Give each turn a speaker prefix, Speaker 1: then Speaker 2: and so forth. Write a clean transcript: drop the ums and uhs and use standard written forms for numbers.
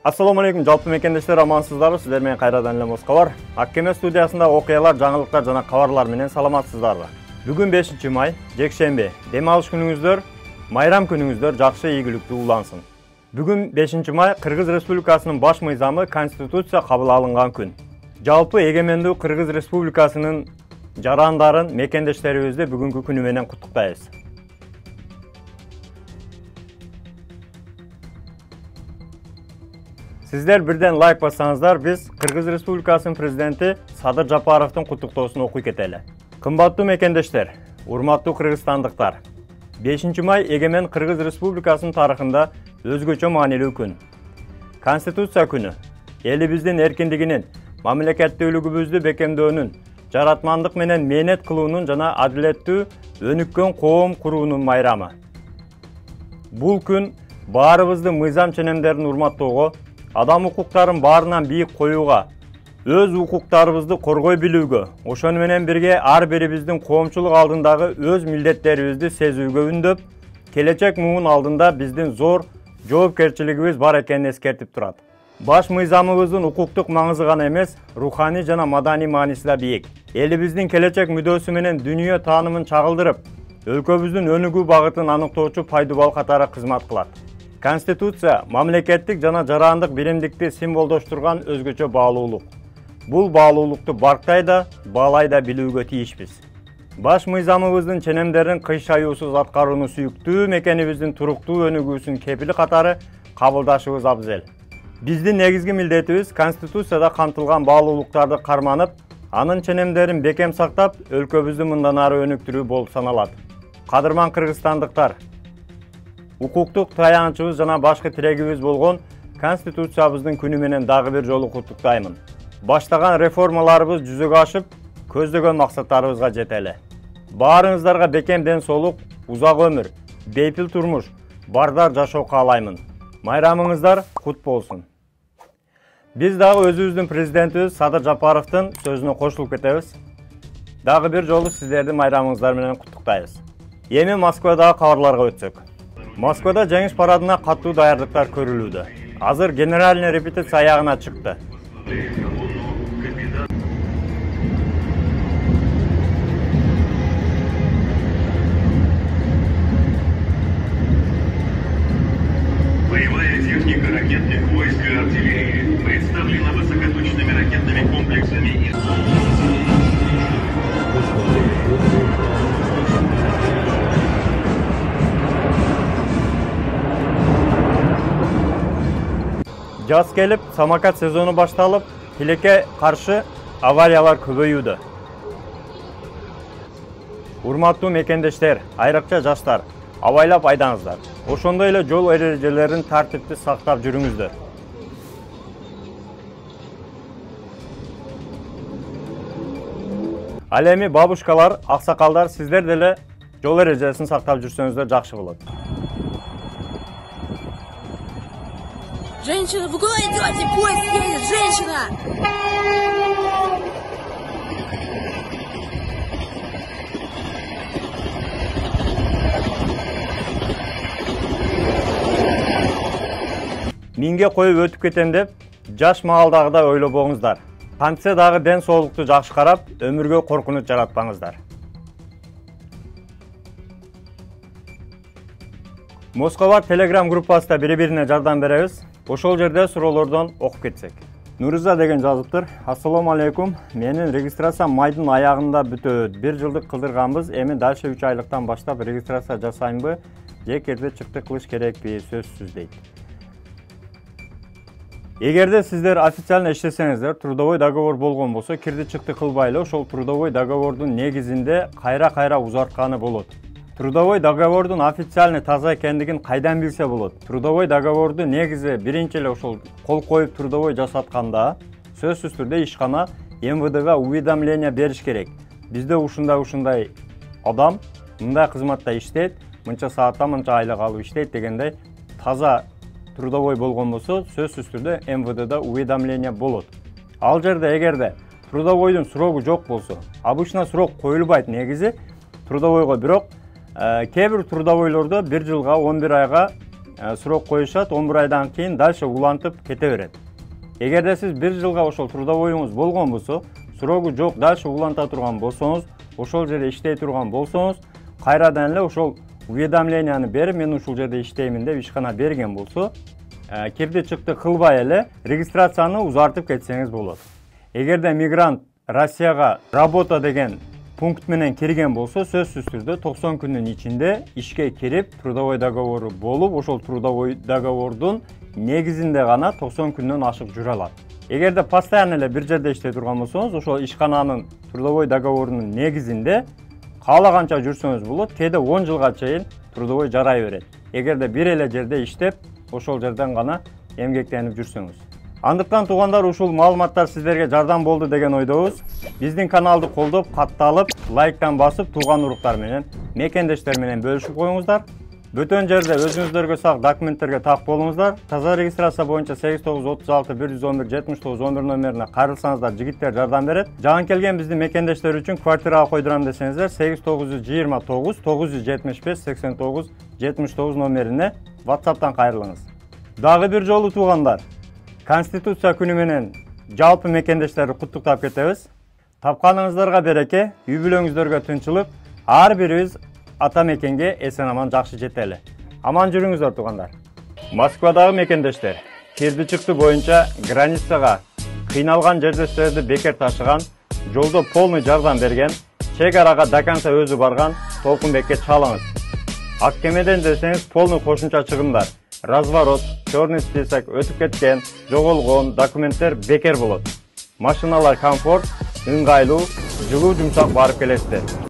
Speaker 1: Assalamu alaikum, жалпы мекендештер, амансыздарбы? Сиздер менен кайрадан эле Москва. Аккеме студиясында окуялар, жаңылыктар жана кабарлар менен саламатсыздарбы? Бүгүн 5-май, жекшемби. Дем алыш күнүңүздөр, майрам күнүңүздөр жакшы, ийгиликтүү улансын. Бүгүн 5-май Кыргыз Республикасынын баш мыйзамы Конституция кабыл алынган күн. Жалпы эгемендүү Кыргыз Республикасынын жарандарын, мекендештерибизди бүгүнкү күнү менен куттуктайбыз. Сиздер бирден лайк бассаңыздар, биз Кыргыз Республикасынын президенти Садыр Жапаровдун куттуктоосун окуй кетели. Кымбаттуу мекендештер, урматтуу кыргызстандыктар. 5-май эгемен Кыргыз Республикасынын тарыхында өзгөчө маанилүү күн. Конституция күнү элибиздин эркиндигинин, мамлекеттүүлүгүбүздү бекемдөөнүн, жаратмандык менен мээнет кылуунун жана адилеттүү өнүккөн коом куруунун майрамы. Бул күн баарыбызды мыйзам ченемдерин урматтоого, адам укуктарын баарынан бийик коюуга, өз укуктарыбызды коргой билүүгө, ошону менен бирге ар бирибиздин коомчулук алдындагы өз милдеттерибизди сезүүгө үндөп, келечек муун алдында биздин зор жоопкерчилигибиз бар экенин эскертип турат. Баш мыйзамыбыздын укуктук маңызы гана эмес, руханий жана маданий мааниси да бийик. Элибиздин келечек мүдөөсү менен дүйнө таанымын чагылдырып, өлкөбүздүн өнүгүү багытын аныктоочу пайдубал катары кызмат кылат. Конституция мамлекеттик жана жарандык биримдикти символдоштурган өзгөчө баалуулук. Бул баалуулукту барктай да, баалай да билүүгө тийишпиз. Баш мыйзамыбыздын ченемдерин кыйшаюусуз аткарууну сүйүктүү мекенибиздин туруктуу өнүгүүсүнүн кепили катары кабылдашыбыз абзел. Биздин негизги милдетибиз Конституцияда камтылган баалуулуктарды карманып, анын ченемдерин бекем сактап, өлкөбүздү мындан ары өнүктүрүү болуп саналат. Кадырман кыргызстандыктар, укуктук таянычыбыз жана башкы тирегибиз болгон Конституциябыздын күнү менен дагы бир жолу куттуктаймын. Баштаган реформаларыбыз жүзөгө ашып, көздөгөн максаттарыбызга жетели. Баарыңыздарга бекем ден соолук, узак өмүр, бейпил турмуш, бардар жашоо каалаймын. Майрамыңыздар кут болсун. Биз дагы өзүбүздүн президентибиз Садыр Жапаровдун сөзүнө кошулуп кетебиз. Дагы бир жолу сиздерди майрамыңыздар менен куттуктайбыз. Эми Москвадагы кабарларга өтсөк. Москвада жеңиш парадына катуу даярдыктар көрүлүүдө. Азыр генеральный репетиция аягына чыкты.
Speaker 2: Боевая техника ракетных войск и артиллерии представлена высокоточными ракетными комплексами и...
Speaker 1: Жаз келип, самокат сезону башталып, тилекке каршы авариялар көбөйүүдө. Урматтуу мекендештер, айрыкча жаштар, абайлап айдаңыздар. Ошондой эле жол эрежелерин тартипти сактап жүрүңүздөр. Ал эми бабушкалар, аксакалдар, сиздер деле жол эрежесин сактап жүрсөңүздөр жакшы болот.
Speaker 3: Женщина, вы куда идете? Поезд едет, женщина!
Speaker 1: Минге коюп өтүп кетем деп, жаш маалдагыдай ойлобоңуздар. Кантсе дагы ден соолукту жакшы карап, өмүргө коркунуч жаратпаңыздар. Москва Telegram группасында бири-бирине жардам беребиз. Ошол жерде суроолордон окуп кетсек. Нуриза деген жазыптыр. Ассаламу алейкум. Менин регистрациям майдын аягында бүтөт. 1 жылдык кылдырганбыз. Эми дальше 3 айлыктан баштап регистрация жасайынбы? Же кирди чыкты кылыш керекпи? Сөзсүз дейт. Эгерде сиздер официально иштесеңиздер, трудовой договор болгон болсо, кирди чыкты кылбайлы, ошол трудовой договордун негизинде кайра-кайра узартканы болот. Трудовой договордун официальный таза экендигин кайдан билсе болот? Трудовой договорду негизи биринчи эле ошол кол коюп трудовой жасатканда, сөзсүз түрдө ишкана МВДга уведомление бериш керек. Бизде ушундай адам мындай кызматта иштейт, мынча саатта мынча айлык алып иштейт дегендей таза трудовой болгон болсо, сөзсүз түрдө МВДда уведомление болот. Ал жерде эгерде трудовойдун срогу жок болсо, обычно срок коюлбайт негизи трудовойго, бирок кээ бир трудовойлордо 1 жылга 11 айга сурок коюшат, 11 айдан кийин дальше улантып кете берет. Эгерде сиз 1 жылга ошол трудовойуңуз болгон болсо, сурогу жок, дальше уланта турган болсоңуз, ошол жерде иштей турган болсоңуз, кайрадан эле ошол уведомленияны берип, мен ушул жерде иштеймин деп ишкана берген болсо, кирди чыкты кылбай эле регистрацияны узартып кетсеңиз болот. Эгерде мигрант Россияга работа деген пункт менен кирген болсо, сөзсүз түрдө 90 күндүн ичинде ишке кирип, трудовой договору болуп, ошол трудовой договордун негизинде гана 90 күндөн ашык жүрө алат. Эгерде постоянно эле бир жерде иштей турган болсоңуз, ошол ишкананын трудовой договорунун негизинде каалаганча жүрсөңүз болот, кээде 10 жылга чейин трудовой жарай берет. Эгерде бир эле жерде иштеп, ошол жерден гана эмгектенип жүрсөңүз. Андыктан туугандар, ушул маалыматтар сиздерге жардам болду деген ойдобуз. Биздин каналды колдоп, катталып, лайктан басып, тууган уруктар менен, мекендештер менен бөлүшүп коюңуздар. Бөтөн жерде өзүңүздөргө сак документтерге так болуңуздар. Таза регистрация боюнча 8936 111 79 11 номерине кайрылсаңыздар, жигиттер жардам берет. Жаган келген биздин мекендештер үчүн квартирага койдурам десеңиздер, 8929 975 89 79 номерине WhatsApp'тан кайрылыңыз. Дагы бир жолу туугандар, Конституция күнү менен жалпы мекендештерди куттуктап кетебиз. Тапканыңыздарга береке, үй бүлөңүздөргө тынчылык, ар бирибиз ата мекенге эсен аман жакшы жетели. Аман жүрүңүздөр туугандар. Москвадагы мекендештер кирди чыкты боюнча границага кыйналган жердештерди бекер ташыган, жолдо полный жардам берген, чек арага до конца өзү барган Толкунбекке чалыңыз. Аккемеден десеңиз полный кошумча чыгымдар, разворот, черный список, өтүп кеткен, жоголгон документтер бекер болот. Машиналар комфорт, ыңгайлуу, жылуу жумшак барып келесиздер.